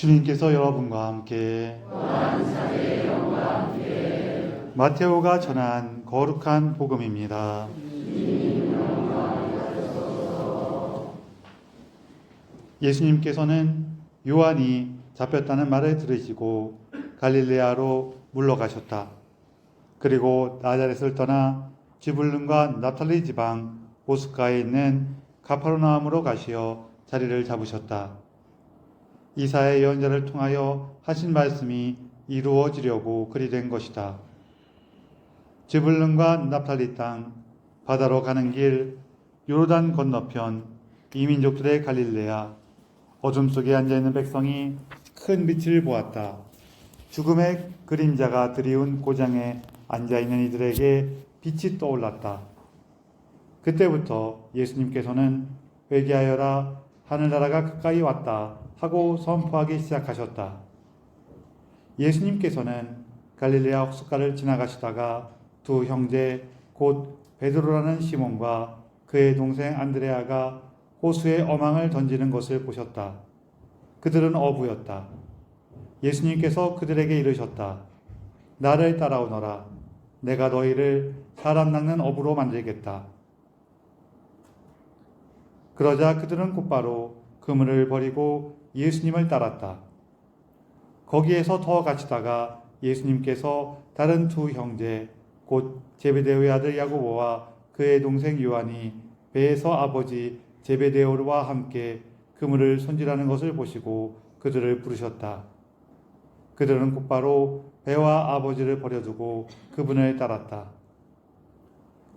주님께서 여러분과 함께 마테오가 전한 거룩한 복음입니다. 예수님께서는 요한이 잡혔다는 말을 들으시고 갈릴레아로 물러가셨다. 그리고 나자렛을 떠나 지불룬과 납탈리 지방 보스가에 있는 가파르나움으로 가시어 자리를 잡으셨다. 이사야 예언자를 통하여 하신 말씀이 이루어지려고 그리 된 것이다. 지불룬과 납탈리 땅, 바다로 가는 길, 요르단 건너편, 이민족들의 갈릴레아, 어둠 속에 앉아있는 백성이 큰 빛을 보았다. 죽음의 그림자가 드리운 고장에 앉아있는 이들에게 빛이 떠올랐다. 그때부터 예수님께서는 회개하여라, 하늘나라가 가까이 왔다 하고 선포하기 시작하셨다. 예수님께서는 갈릴레아 호숫가를 지나가시다가 두 형제 곧 베드로라는 시몬과 그의 동생 안드레아가 호수에 어망을 던지는 것을 보셨다. 그들은 어부였다. 예수님께서 그들에게 이르셨다. 나를 따라오너라. 내가 너희를 사람 낚는 어부로 만들겠다. 그러자 그들은 곧바로 그물을 버리고 예수님을 따랐다. 거기에서 더 가시다가 예수님께서 다른 두 형제 곧 제베데오의 아들 야고보와 그의 동생 요한이 배에서 아버지 제베데오와 함께 그물을 손질하는 것을 보시고 그들을 부르셨다. 그들은 곧바로 배와 아버지를 버려두고 그분을 따랐다.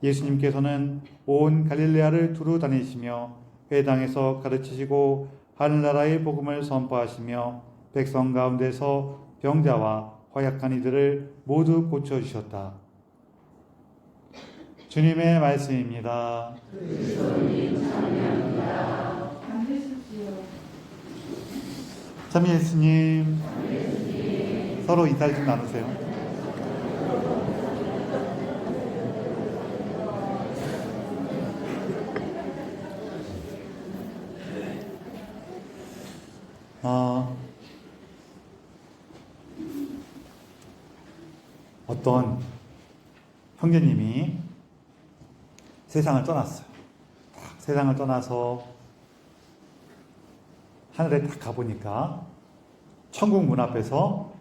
예수님께서는 온 갈릴레아를 두루 다니시며 회당에서 가르치시고 하늘나라의 복음을 선포하시며 백성 가운데서 병자와 허약한 이들을 모두 고쳐주셨다. 주님의 말씀입니다. 참 예수님, 서로 인사를 좀 나누세요. 어떤 형제님이 세상을 떠났어요. 세상을 떠나서 하늘에 딱 가보니까 천국 문 앞에서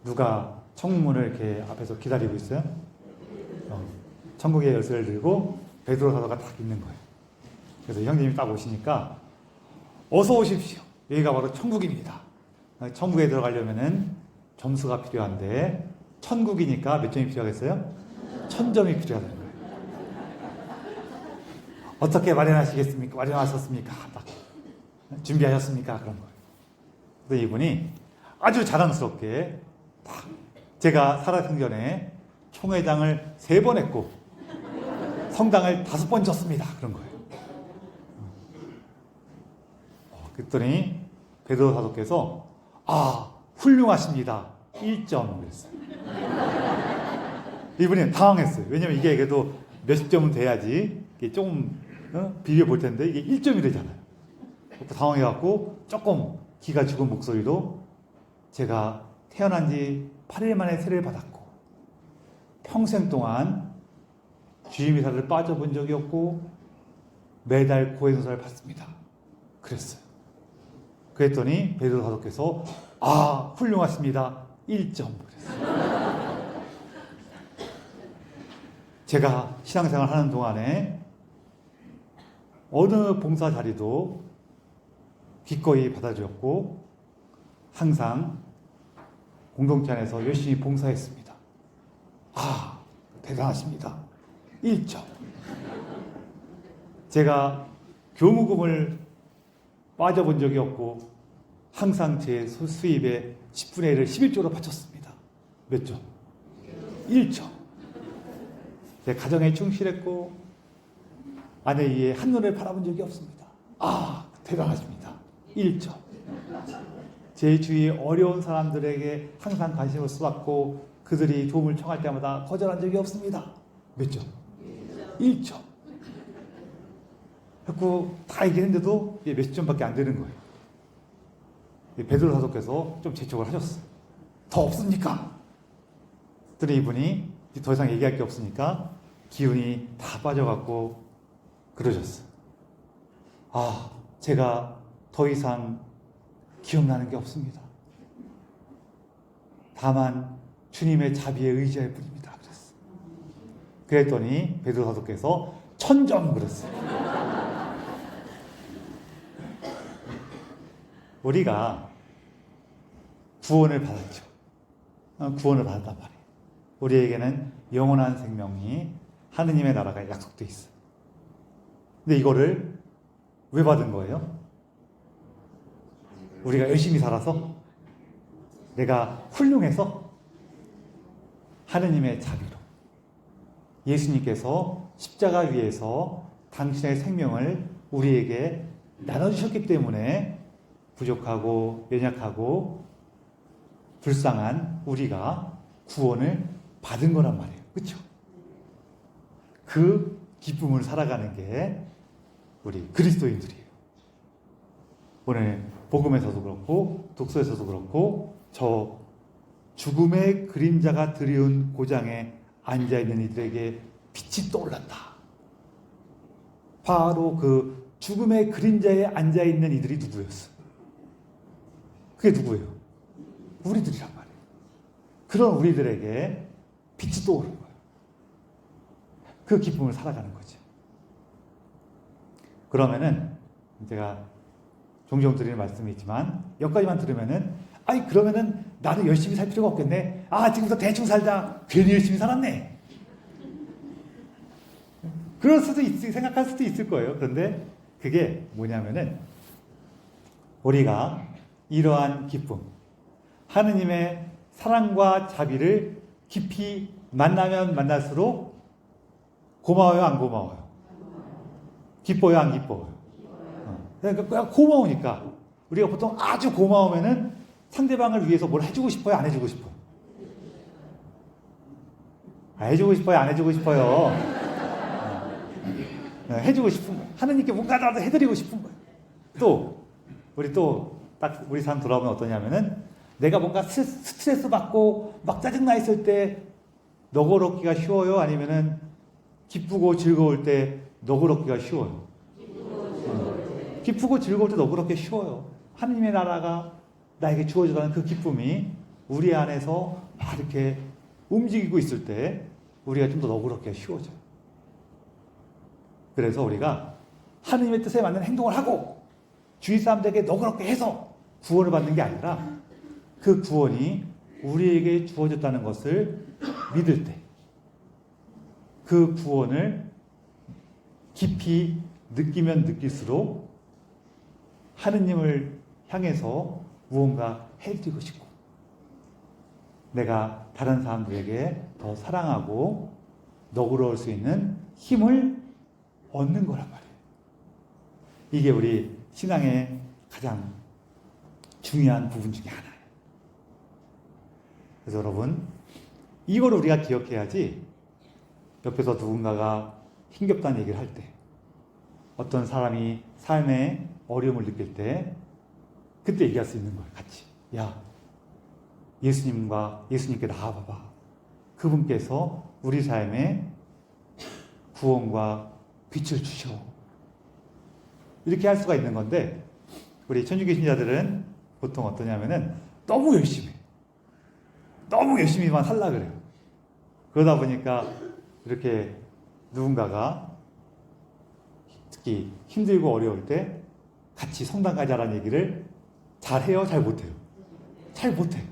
누가 천국 문을 이렇게 앞에서 기다리고 있어요. 천국의 열쇠를 들고 베드로 사도가 딱 있는 거예요. 그래서 형님이 딱 오시니까 어서 오십시오. 여기가 바로 천국입니다. 천국에 들어가려면은 점수가 필요한데 천국이니까 몇 점이 필요하겠어요? 1000점이 필요하다는 거예요. 어떻게 마련하시겠습니까? 마련하셨습니까? 딱 준비하셨습니까? 그런 거예요. 그래서 이분이 아주 자랑스럽게 딱 제가 살아생전에 총회장을 3번 했고 성당을 5번 졌습니다. 그런 거예요. 그랬더니 베드로 사도께서 훌륭하십니다. 1점 그랬어요. 이분이 당황했어요. 왜냐면 이게 그래도 몇십 점은 돼야지 이게 조금 비벼 볼 텐데 이게 1점이래잖아요. 당황해갖고 조금 기가 죽은 목소리로 제가 태어난 지 8일 만에 세례를 받았고 평생 동안 주임이사를 빠져본 적이 없고 매달 고해성사를 받습니다. 그랬어요. 그랬더니 베드로 사도께서 훌륭하십니다. 1점 그랬어요. 제가 신앙생활 하는 동안에 어느 봉사 자리도 기꺼이 받아주었고 항상 공동체 안에서 열심히 봉사했습니다. 대단하십니다. 1점. 제가 교무금을 빠져본 적이 없고 항상 제 수입의 10분의 1을 11조로 바쳤습니다. 몇 점? 1점. 제 가정에 충실했고 아내 위에 한눈을 바라본 적이 없습니다. 대단하십니다. 1점. 제 주위에 어려운 사람들에게 항상 관심을 쏟았고 그들이 도움을 청할 때마다 거절한 적이 없습니다. 몇 점? 1점. 그래서 다 얘기했는데도 몇 점밖에 안 되는 거예요. 베드로 사도께서 좀 재촉을 하셨어요. 더 없습니까? 그랬더니 이분이 더 이상 얘기할 게 없으니까 기운이 다 빠져갖고 그러셨어요. 아, 제가 더 이상 기억나는 게 없습니다. 다만 주님의 자비에 의지할 뿐입니다. 그랬어요. 그랬더니 베드로 사도께서 1000점 그랬어요. 우리가 구원을 받았죠. 구원을 받았단 말이에요. 우리에게는 영원한 생명이 하느님의 나라가 약속되어 있어요. 근데 이거를 왜 받은 거예요? 우리가 열심히 살아서? 내가 훌륭해서? 하느님의 자비로. 예수님께서 십자가 위에서 당신의 생명을 우리에게 나눠주셨기 때문에 부족하고 연약하고 불쌍한 우리가 구원을 받은 거란 말이에요. 그렇죠? 그 기쁨을 살아가는 게 우리 그리스도인들이에요. 오늘 복음에서도 그렇고 독서에서도 그렇고 저 죽음의 그림자가 드리운 고장에 앉아있는 이들에게 빛이 떠올랐다. 바로 그 죽음의 그림자에 앉아있는 이들이 누구였어요? 그게 누구예요? 우리들이란 말이에요. 그런 우리들에게 빛이 떠오른 거예요. 그 기쁨을 살아가는 거죠. 그러면은 제가 종종 드리는 말씀이 있지만 여기까지만 들으면은 아니 그러면은 나는 열심히 살 필요가 없겠네. 아 지금부터 대충 살자. 괜히 열심히 살았네. 그럴 수도 생각할 수도 있을 거예요. 그런데 그게 뭐냐면은 우리가 이러한 기쁨, 하느님의 사랑과 자비를 깊이 만나면 만날수록 고마워요, 안 고마워요? 기뻐요, 안 기뻐요? 그러니까 고마우니까 우리가 보통 아주 고마우면은 상대방을 위해서 뭘 해주고 싶어요, 안 해주고 싶어요? 해주고 싶어요, 안 해주고 싶어요? 해주고 싶은 거예요. 하느님께 뭔가라도 해드리고 싶은 거예요. 또 딱 우리 삶 돌아보면 어떠냐면은 내가 뭔가 스트레스 받고 막 짜증나 있을 때 너그럽기가 쉬워요? 아니면은 기쁘고 즐거울 때 너그럽기가 쉬워요? 기쁘고 즐거울 때 너그럽게 쉬워요. 하느님의 나라가 나에게 주어져가는 그 기쁨이 우리 안에서 막 이렇게 움직이고 있을 때 우리가 좀 더 너그럽게 쉬워져요. 그래서 우리가 하느님의 뜻에 맞는 행동을 하고 주위 사람들에게 너그럽게 해서 구원을 받는 게 아니라 그 구원이 우리에게 주어졌다는 것을 믿을 때 그 구원을 깊이 느끼면 느낄수록 하느님을 향해서 무언가 해드리고 싶고 내가 다른 사람들에게 더 사랑하고 너그러울 수 있는 힘을 얻는 거란 말이에요. 이게 우리 신앙의 가장 중요한 부분 중에 하나예요. 그래서 여러분 이걸 우리가 기억해야지 옆에서 누군가가 힘겹다는 얘기를 할 때 어떤 사람이 삶에 어려움을 느낄 때 그때 얘기할 수 있는 거예요. 같이 야 예수님께 나와봐봐. 그분께서 우리 삶에 구원과 빛을 주셔. 이렇게 할 수가 있는 건데 우리 천주교 신자들은 보통 어떠냐면은 너무 열심히만 살라 그래요. 그러다 보니까 이렇게 누군가가 특히 힘들고 어려울 때 같이 성당 가자라는 얘기를 잘해요? 잘 못해요? 잘 못해요.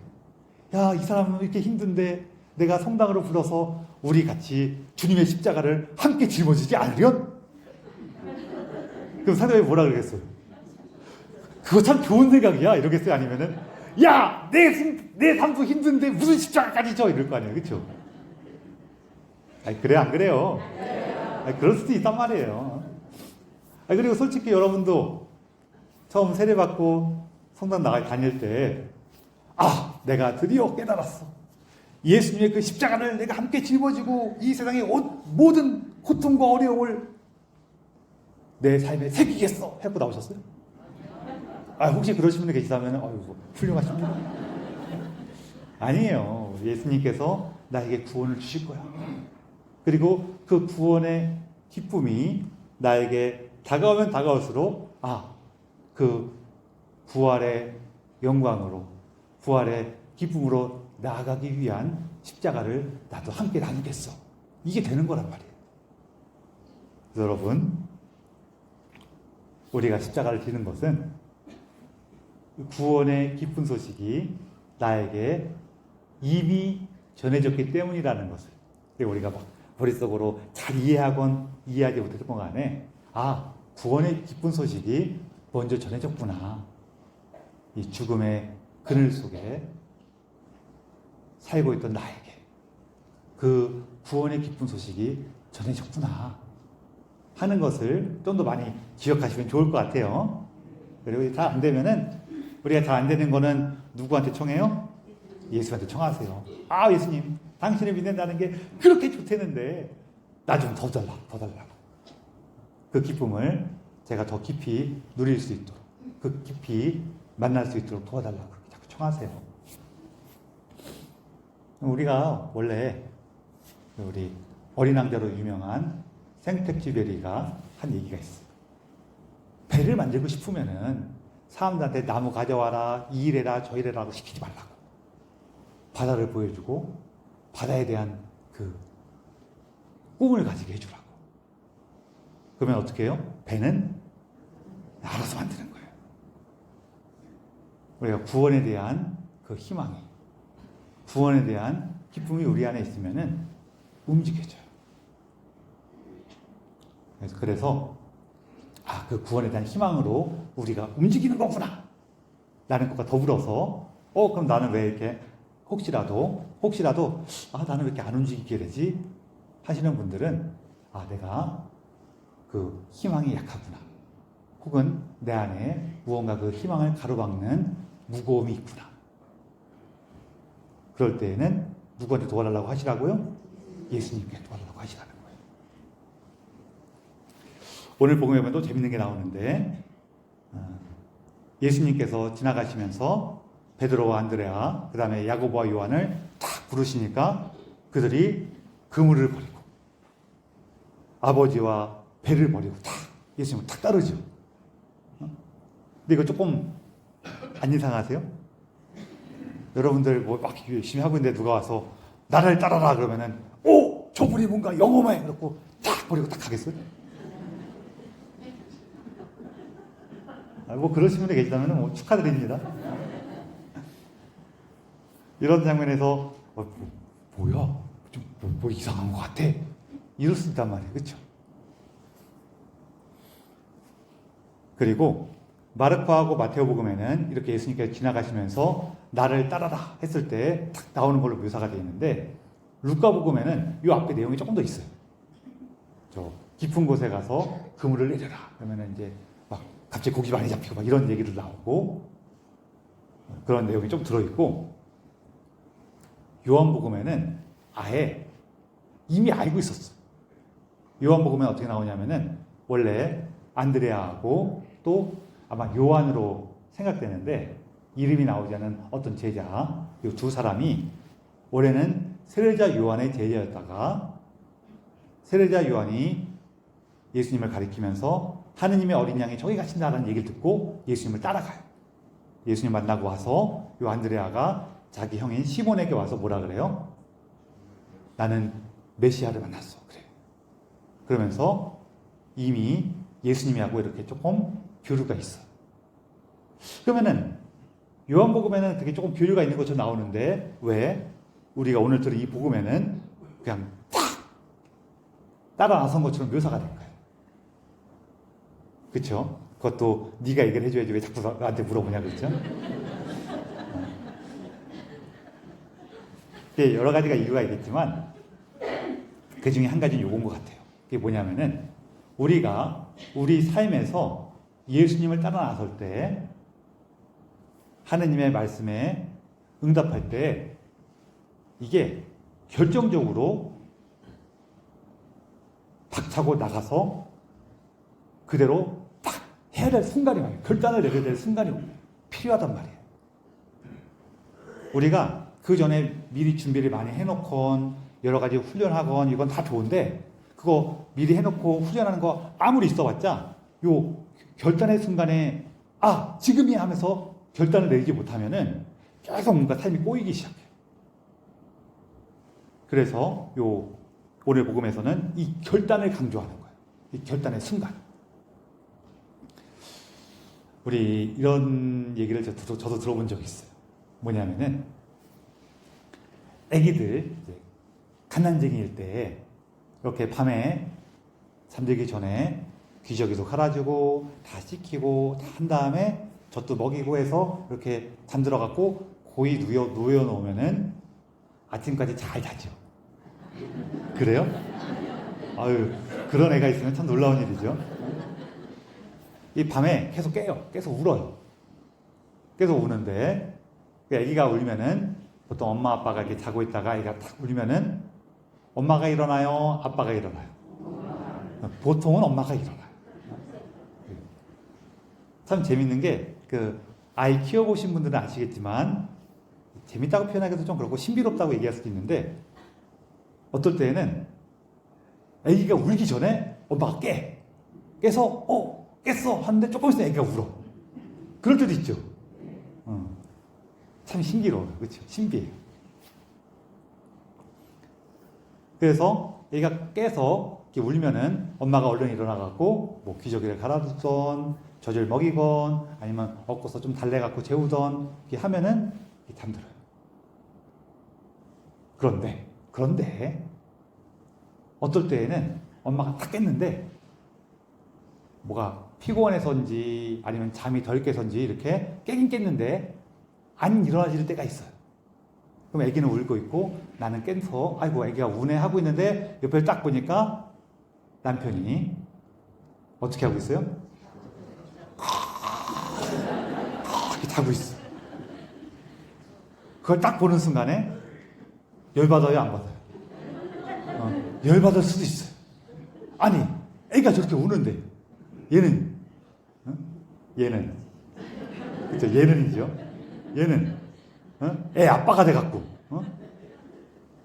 야, 이 사람은 이렇게 힘든데 내가 성당으로 불러서 우리 같이 주님의 십자가를 함께 짊어지지 않으련? 그럼 상대방이 뭐라 그러겠어요? 그거 참 좋은 생각이야 이러겠어요? 아니면은 야, 내 삶도 힘든데 무슨 십자가까지 져? 이럴 거 아니에요. 그렇죠? 아니, 그래 안 그래요? 아니, 그럴 수도 있단 말이에요. 아니, 그리고 솔직히 여러분도 처음 세례받고 성당 다닐 때 내가 드디어 깨달았어. 예수님의 그 십자가를 내가 함께 짊어지고 이 세상의 모든 고통과 어려움을 내 삶에 새기겠어. 하고 나오셨어요? 혹시 그러신 분이 계시다면 어이구 훌륭하십니다. 아니에요. 예수님께서 나에게 구원을 주실 거야. 그리고 그 구원의 기쁨이 나에게 다가오면 다가올수록 그 부활의 영광으로, 부활의 기쁨으로 나아가기 위한 십자가를 나도 함께 나누겠어. 이게 되는 거란 말이에요. 그래서 여러분, 우리가 십자가를 지는 것은 구원의 기쁜 소식이 나에게 이미 전해졌기 때문이라는 것을 우리가 막 머릿속으로 잘 이해하건 이해하지 못했던 간에 구원의 기쁜 소식이 먼저 전해졌구나. 이 죽음의 그늘 속에 살고 있던 나에게 그 구원의 기쁜 소식이 전해졌구나 하는 것을 좀 더 많이 기억하시면 좋을 것 같아요. 그리고 다 안 되면은, 우리가 다 안 되는 거는 누구한테 청해요? 예수한테 청하세요. 예수님, 당신을 믿는다는 게 그렇게 좋다는데 나 좀 더 달라, 더 달라고. 그 기쁨을 제가 더 깊이 누릴 수 있도록, 그 깊이 만날 수 있도록 도와달라고 그렇게 자꾸 청하세요. 우리가 원래 우리 어린 왕자로 유명한 생텍쥐베리가 한 얘기가 있어요. 배를 만들고 싶으면은 사람들한테 나무 가져와라, 이 일해라, 저 일해라고 시키지 말라고. 바다를 보여주고 바다에 대한 그 꿈을 가지게 해주라고. 그러면 어떻게 해요? 배는 알아서 만드는 거예요. 우리가 구원에 대한 그 희망이, 구원에 대한 기쁨이 우리 안에 있으면은 움직여져요. 그래서 그 구원에 대한 희망으로 우리가 움직이는 거구나 라는 것과 더불어서 그럼 나는 왜 이렇게 혹시라도 나는 왜 이렇게 안 움직이게 되지 하시는 분들은 내가 그 희망이 약하구나, 혹은 내 안에 무언가 그 희망을 가로막는 무거움이 있구나. 그럴 때에는 누구한테 도와달라고 하시라고요? 예수님께 도와달라고 하시라는 거예요. 오늘 복음에 보면 또 재밌는 게 나오는데, 예수님께서 지나가시면서 베드로와 안드레아, 그 다음에 야고보와 요한을 딱 부르시니까 그들이 그물을 버리고 아버지와 배를 버리고 딱 예수님을 탁 따르죠. 근데 이거 조금 안 이상하세요? 여러분들 뭐 막 열심히 하고 있는데 누가 와서 나를 따라라 그러면은 저분이 뭔가 영험해 그렇고 딱 버리고 딱 가겠어요? 뭐 그러신 분이 계시다면 뭐 축하드립니다. 이런 장면에서 뭐야? 좀 뭐 이상한 것 같아. 이럴 수 있단 말이에요. 그렇죠? 그리고 마르코하고 마테오복음에는 이렇게 예수님께서 지나가시면서 나를 따라라 했을 때 탁 나오는 걸로 묘사가 되어 있는데, 루카복음에는 이 앞에 내용이 조금 더 있어요. 저 깊은 곳에 가서 그물을 내려라. 그러면 이제 막 갑자기 고기 많이 잡히고 막 이런 얘기도 나오고 그런 내용이 좀 들어있고, 요한복음에는 아예 이미 알고 있었어. 요한복음에 어떻게 나오냐면은 원래 안드레아하고 또 아마 요한으로 생각되는데 이름이 나오지 않은 어떤 제자, 이 두 사람이 원래는 세례자 요한의 제자였다가 세례자 요한이 예수님을 가리키면서 하느님의 어린 양이 저기 가신다는 얘기를 듣고 예수님을 따라가요. 예수님 만나고 와서 요 안드레아가 자기 형인 시몬에게 와서 뭐라 그래요? 나는 메시아를 만났어. 그래요. 그러면서 이미 예수님하고 이렇게 조금 교류가 있어. 그러면은 요한복음에는 그게 조금 교류가 있는 것처럼 나오는데 왜 우리가 오늘 들은 이 복음에는 그냥 딱 따라 나선 것처럼 묘사가 된 거예요. 그렇죠? 그것도 네가 얘기를 해줘야지 왜 자꾸 나한테 물어보냐, 그렇죠? 여러 가지가 이유가 있겠지만 그 중에 한 가지는 요건 것 같아요. 그게 뭐냐면은 우리가 우리 삶에서 예수님을 따라 나설 때 하느님의 말씀에 응답할 때 이게 결정적으로 박차고 나가서 그대로 딱 해야 해야 될 순간이 와요. 결단을 내려야 될 순간이 필요하단 말이에요. 우리가 그 전에 미리 준비를 많이 해놓건 여러 가지 훈련하건 이건 다 좋은데 그거 미리 해놓고 훈련하는 거 아무리 있어봤자 요 결단의 순간에 지금이야 하면서 결단을 내리지 못하면은 계속 뭔가 삶이 꼬이기 시작해요. 그래서 요 오늘 복음에서는 이 결단을 강조하는 거예요. 이 결단의 순간. 우리 이런 얘기를 저도 들어본 적이 있어요. 뭐냐면은 애기들 갓난쟁이일 때 이렇게 밤에 잠들기 전에 기저귀도 갈아주고 다 씻기고 다 한 다음에 젖도 먹이고 해서 이렇게 잠들어갖고 고이 누워 놓으면은 아침까지 잘 자죠. 그래요? 아유, 그런 애가 있으면 참 놀라운 일이죠. 이 밤에 계속 깨요. 계속 울어요. 계속 우는데 애기가 울면은 보통 엄마 아빠가 이렇게 자고 있다가 애기가 탁 울면은 엄마가 일어나요? 아빠가 일어나요? 보통은 엄마가 일어나요. 참 재밌는 게 아이 키워보신 분들은 아시겠지만 재밌다고 표현하기도 좀 그렇고 신비롭다고 얘기할 수도 있는데 어떨 때에는 애기가 울기 전에 엄마가 깨서 깼어 하는데 조금 있으면 애기가 울어. 그럴 때도 있죠. 참 신기로워요. 그렇죠? 신비해요. 그래서 애기가 깨서 이렇게 울면은 엄마가 얼른 일어나갖고 뭐 기저귀를 갈아주던 젖을 먹이건 아니면 엎고서 좀 달래갖고 재우던 이렇게 하면은 잠들어요. 그런데 어떨 때에는 엄마가 딱 깼는데 뭐가 피곤해서인지 아니면 잠이 덜 깨서인지 이렇게 깨긴 깼는데 안 일어나질 때가 있어요. 그럼 애기는 울고 있고 나는 깨서 아이고 애기가 우네 하고 있는데 옆에 딱 보니까 남편이 어떻게 하고 있어요? 이렇게 자고 있어. 그걸 딱 보는 순간에 열받아요, 안 받아요? 열받을 수도 있어요. 아니, 애가 저렇게 우는데 얘는 그쵸? 얘는 애 아빠가 돼갖고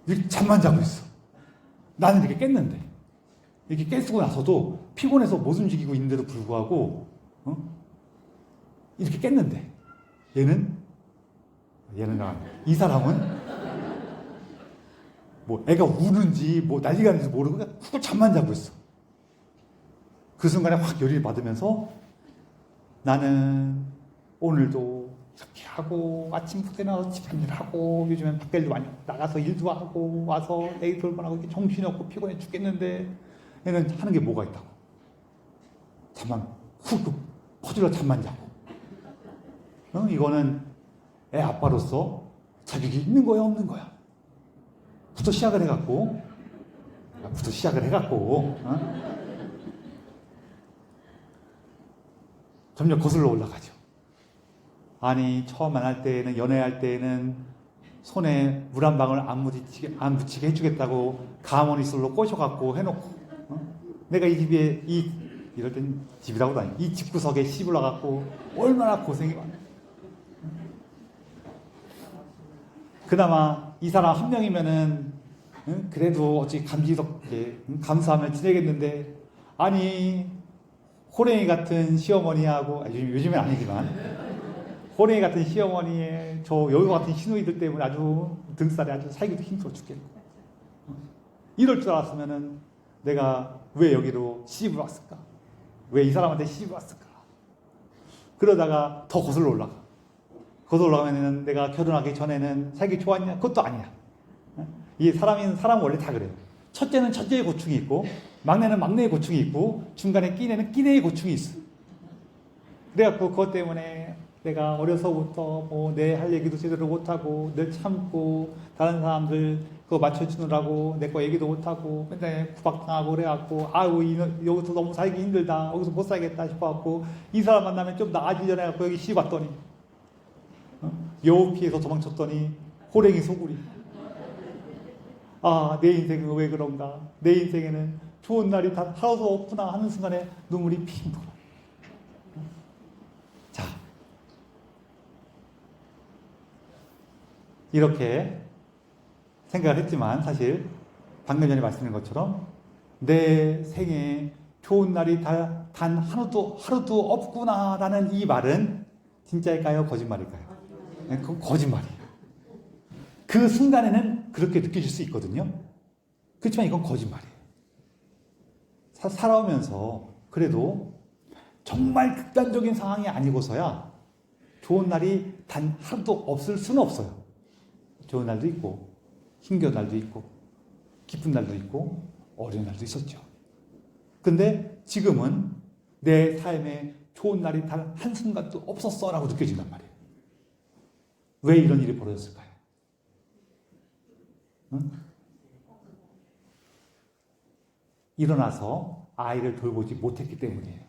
이렇게 잠만 자고 있어. 나는 이렇게 깼는데 이렇게 깨쓰고 나서도 피곤해서 못 움직이고 있는데도 불구하고 이렇게 깼는데 얘는 이 사람은 뭐 애가 우는지 뭐 난리가 났는지 모르고 그냥 훅 잠만 자고 있어. 그 순간에 확 열이 받으면서 나는 오늘도 이렇게 하고 아침부터 일어나서 집안일 하고 요즘엔 밖에도 많이 나가서 일도 하고 와서 애기 돌봐하고 이렇게 정신이 없고 피곤해 죽겠는데 얘는 하는 게 뭐가 있다고. 잠만 훅 퍼질러 잠만 자고. 이거는 애 아빠로서 자격이 있는 거야 없는 거야? 부터 시작을 해갖고 점점 거슬러 올라가죠. 아니 처음 만날 때에는 연애할 때에는 손에 물 한 방울 안 묻히게 해주겠다고 가모니술로 꼬셔갖고 해놓고 내가 이 집에 이럴 땐 집이라고도 아니고 이 집구석에 씹으려갖고 얼마나 고생이 많아. 그나마 이 사람 한 명이면은 그래도 어찌 감수하며 지내겠는데 아니 호랭이 같은 시어머니하고 요즘엔 아니지만 호랭이 같은 시어머니의 저 여우 같은 시누이들 때문에 아주 등살이 아주 살기도 힘들어 죽겠고 이럴 줄 알았으면은 내가 왜 여기로 시집을 왔을까? 왜 이 사람한테 시집을 왔을까? 그러다가 더 거슬러 올라가. 거슬러 올라가면은 내가 결혼하기 전에는 살기 좋았냐? 그것도 아니야. 이 사람은 원래 다 그래요. 첫째는 첫째의 고충이 있고 막내는 막내의 고충이 있고 중간에 끼내는 끼내의 고충이 있어. 그래갖고 그것 때문에 내가 어려서부터 뭐 내 할 얘기도 제대로 못하고 늘 참고 다른 사람들 그거 맞춰주느라고 내 거 얘기도 못하고 맨날 구박당하고 그래갖고 여기서 너무 살기 힘들다 여기서 못 살겠다 싶어갖고 이 사람 만나면 좀 나아지려고 해갖고 여기 시집 왔더니 여우 피해서 도망쳤더니 호랭이 소굴이. 내 인생은 왜 그런가? 내 인생에는 좋은 날이 다 하나도 없구나 하는 순간에 눈물이 핑 돌아. 이렇게 생각을 했지만 사실 방금 전에 말씀드린 것처럼 내 생에 좋은 날이 단 하루도 없구나라는 이 말은 진짜일까요? 거짓말일까요? 네, 그건 거짓말이에요. 그 순간에는 그렇게 느껴질 수 있거든요. 그렇지만 이건 거짓말이에요. 살아오면서 그래도 정말 극단적인 상황이 아니고서야 좋은 날이 단 하루도 없을 수는 없어요. 좋은 날도 있고 힘겨운 날도 있고 기쁜 날도 있고 어려운 날도 있었죠. 근데 지금은 내 삶에 좋은 날이 단 한순간도 없었어 라고 느껴진단 말이에요. 왜 이런 일이 벌어졌을까요? 응? 일어나서 아이를 돌보지 못했기 때문이에요.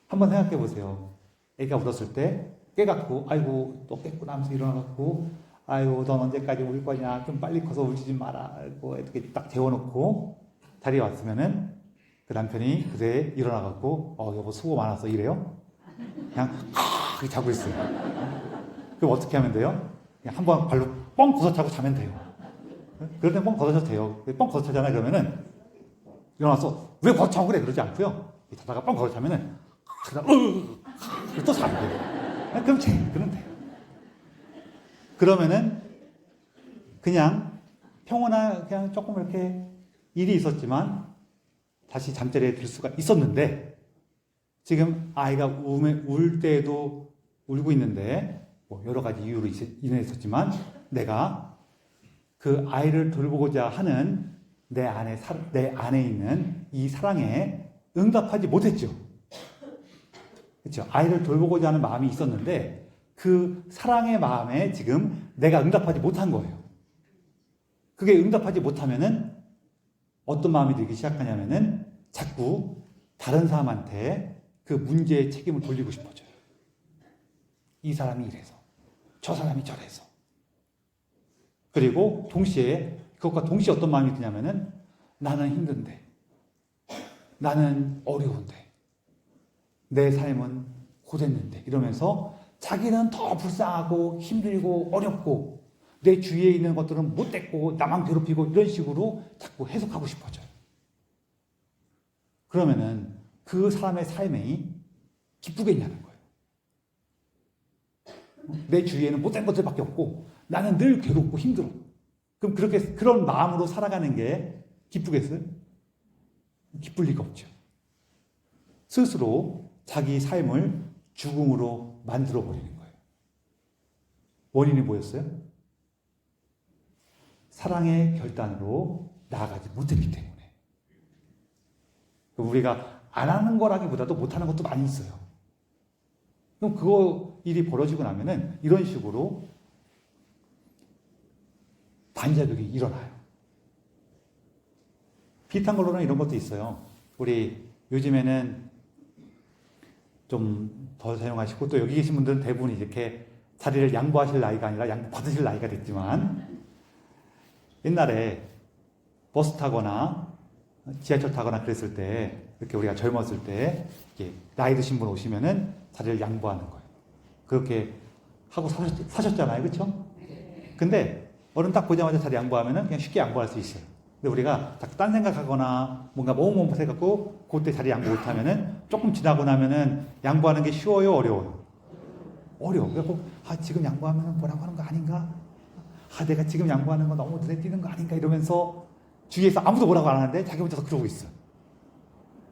한번 생각해 보세요. 애가 울었을 때 깨갖고 아이고 또 깼구나 하면서 일어나갖고 아이고 넌 언제까지 울 거냐 좀 빨리 커서 울지 좀 마라 이렇게 딱 재워놓고 자리에 왔으면은 그 남편이 그새 일어나갖고 여보 수고 많았어 이래요? 그냥 그렇게 자고 있어요. 그럼 어떻게 하면 돼요? 그냥 한번 발로 뻥 걷어차고 자면 돼요. 그럴 땐 뻥 걷어차도 돼요. 뻥 걷어차잖아요. 그러면은 일어나서 왜 걷어차고 그래? 그러지 않고요. 자다가 뻥 걷어차면은 또 자면 돼요. 그럼 돼요. 그러면은 그냥 평온한 그냥 조금 이렇게 일이 있었지만 다시 잠자리에 들 수가 있었는데 지금 아이가 울 때도 울고 있는데 뭐 여러 가지 이유로 인해서지만 내가 그 아이를 돌보고자 하는 내 안에 있는 이 사랑에 응답하지 못했죠. 그렇죠. 아이를 돌보고자 하는 마음이 있었는데 그 사랑의 마음에 지금 내가 응답하지 못한 거예요. 그게 응답하지 못하면은 어떤 마음이 들기 시작하냐면은 자꾸 다른 사람한테 그 문제의 책임을 돌리고 싶어져요. 이 사람이 이래서, 저 사람이 저래서. 그리고 그것과 동시에 어떤 마음이 드냐면은 나는 힘든데, 나는 어려운데, 내 삶은 고됐는데 이러면서 자기는 더 불쌍하고 힘들고 어렵고 내 주위에 있는 것들은 못됐고 나만 괴롭히고 이런 식으로 자꾸 해석하고 싶어져요. 그러면은 그 사람의 삶이 기쁘겠냐는 거예요. 내 주위에는 못된 것들밖에 없고 나는 늘 괴롭고 힘들어. 그럼 그런 마음으로 살아가는 게 기쁘겠어요? 기쁠 리가 없죠. 스스로 자기 삶을 죽음으로 만들어버리는 거예요. 원인이 뭐였어요? 사랑의 결단으로 나아가지 못했기 때문에. 우리가 안 하는 거라기보다도 못하는 것도 많이 있어요. 그럼 일이 벌어지고 나면은 이런 식으로 반작용이 일어나요. 비슷한 걸로는 이런 것도 있어요. 우리 요즘에는 좀 더 사용하시고 또 여기 계신 분들은 대부분 이렇게 자리를 양보하실 나이가 아니라 양보받으실 나이가 됐지만 옛날에 버스 타거나 지하철 타거나 그랬을 때 이렇게 우리가 젊었을 때 이렇게 나이 드신 분 오시면은 자리를 양보하는 거예요. 그렇게 하고 사셨잖아요. 그렇죠? 근데 어른 딱 보자마자 자리 양보하면은 그냥 쉽게 양보할 수 있어요. 근데 우리가 자꾸 딴 생각하거나 뭔가 뭐뭐 생각하고 그때 자리 양보 못하면은 조금 지나고 나면은 양보하는 게 쉬워요, 어려워요? 어려워. 그래서 지금 양보하면은 뭐라고 하는 거 아닌가? 내가 지금 양보하는 거 너무 눈에 띄는 거 아닌가? 이러면서 주위에서 아무도 뭐라고 안 하는데 자기 혼자서 그러고 있어요.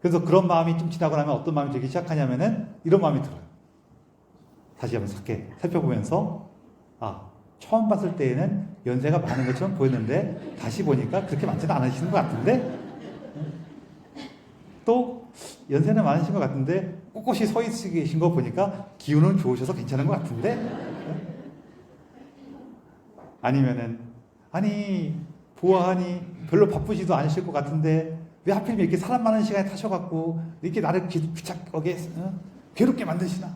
그래서 그런 마음이 좀 지나고 나면 어떤 마음이 들기 시작하냐면은 이런 마음이 들어요. 다시 한번 살펴보면서 처음 봤을 때에는 연세가 많은 것처럼 보였는데 다시 보니까 그렇게 많지는 않으시는 것 같은데 또 연세는 많으신 것 같은데 꼿꼿이 서 계신 거 보니까 기운은 좋으셔서 괜찮은 것 같은데 아니면은 보아하니 별로 바쁘지도 않으실 것 같은데 왜 하필이면 이렇게 사람 많은 시간에 타셔갖고 이렇게 나를 귀찮게 괴롭게 만드시나?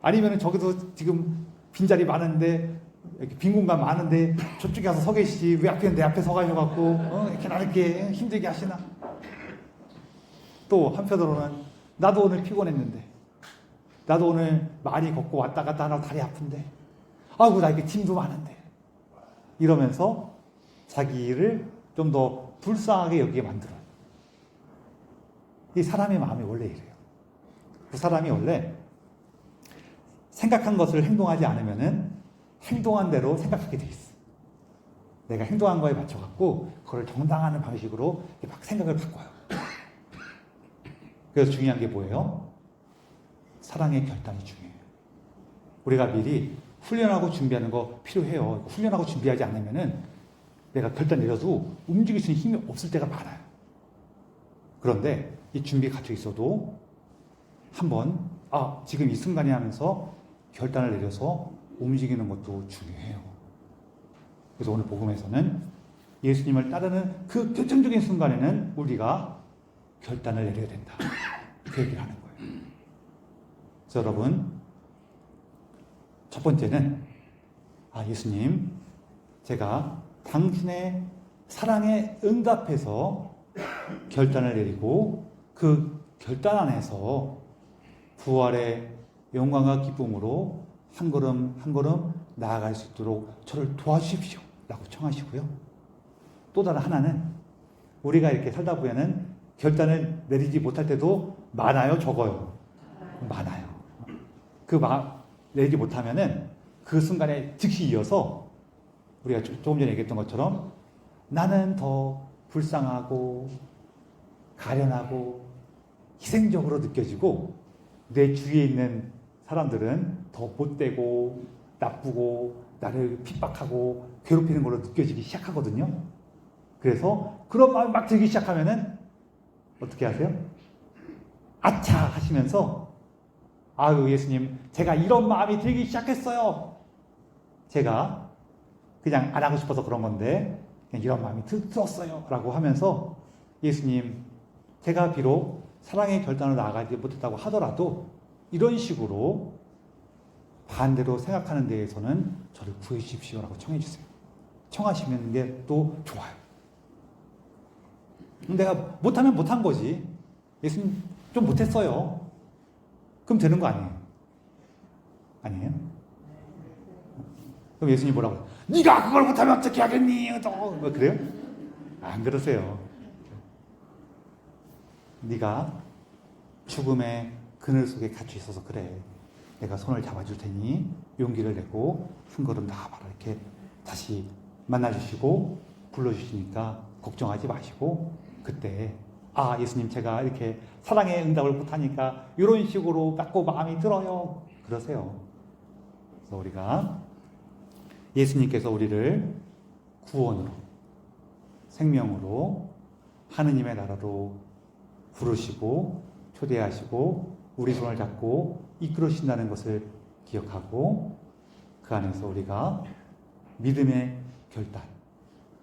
아니면은 저기도 지금 빈자리 많은데 이렇게 빈 공간 많은데 저쪽에 가서 서 계시지 왜 내 앞에 서 가셔갖고 이렇게 나를 이렇게 힘들게 하시나? 또 한편으로는 나도 오늘 피곤했는데 나도 오늘 많이 걷고 왔다 갔다 하느라 다리 아픈데 아이고, 나 이게 짐도 많은데. 이러면서 자기를 좀 더 불쌍하게 여기게 만들어요. 이 사람의 마음이 원래 이래요. 그 사람이 원래 생각한 것을 행동하지 않으면은 행동한 대로 생각하게 돼 있어. 내가 행동한 거에 맞춰갖고 그걸 정당화하는 방식으로 막 생각을 바꿔요. 그래서 중요한 게 뭐예요? 사랑의 결단이 중요해요. 우리가 미리 훈련하고 준비하는 거 필요해요. 훈련하고 준비하지 않으면은 내가 결단 내려도 움직일 수 있는 힘이 없을 때가 많아요. 그런데 이 준비 갖춰 있어도 한번 지금 이 순간에 하면서 결단을 내려서 움직이는 것도 중요해요. 그래서 오늘 복음에서는 예수님을 따르는 그 결정적인 순간에는 우리가 결단을 내려야 된다. 그 얘기를 하는 거예요. 그래서 여러분, 첫 번째는 예수님, 제가 당신의 사랑에 응답해서 결단을 내리고 그 결단 안에서 부활의 영광과 기쁨으로 한 걸음 한 걸음 나아갈 수 있도록 저를 도와주십시오 라고 청하시고요. 또 다른 하나는 우리가 이렇게 살다 보면은 결단을 내리지 못할 때도 많아요, 적어요? 많아요. 내리지 못하면은 그 순간에 즉시 이어서 우리가 조금 전에 얘기했던 것처럼 나는 더 불쌍하고 가련하고 희생적으로 느껴지고 내 주위에 있는 사람들은 더 못되고 나쁘고 나를 핍박하고 괴롭히는 걸로 느껴지기 시작하거든요. 그래서 그런 마음이 막 들기 시작하면은 어떻게 하세요? 아차 하시면서 예수님, 제가 이런 마음이 들기 시작했어요. 제가 그냥 안 하고 싶어서 그런 건데 그냥 이런 마음이 들었어요 라고 하면서 예수님, 제가 비록 사랑의 결단을 나아가지 못했다고 하더라도 이런 식으로 반대로 생각하는 데에서는 저를 구해 주십시오 라고 청해 주세요. 청하시는 게 또 좋아요. 내가 못하면 못한 거지. 예수님 좀 못했어요. 그럼 되는 거 아니에요? 아니에요? 그럼 예수님 뭐라고 해요? 네가 그걸 못하면 어떻게 하겠니? 뭐 그래요? 안 그러세요. 네가 죽음의 그늘 속에 갇혀 있어서 그래. 내가 손을 잡아줄 테니 용기를 내고 한 걸음 나아봐라. 이렇게 다시 만나주시고 불러주시니까 걱정하지 마시고 그때 예수님, 제가 이렇게 사랑의 응답을 못하니까 이런 식으로 자꾸 마음이 들어요. 그러세요. 그래서 우리가 예수님께서 우리를 구원으로, 생명으로, 하느님의 나라로 부르시고 초대하시고 우리 손을 잡고 이끌으신다는 것을 기억하고 그 안에서 우리가 믿음의 결단,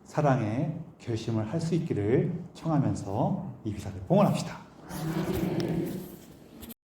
사랑의 결심을 할 수 있기를 청하면서 이 비사를 봉헌합시다.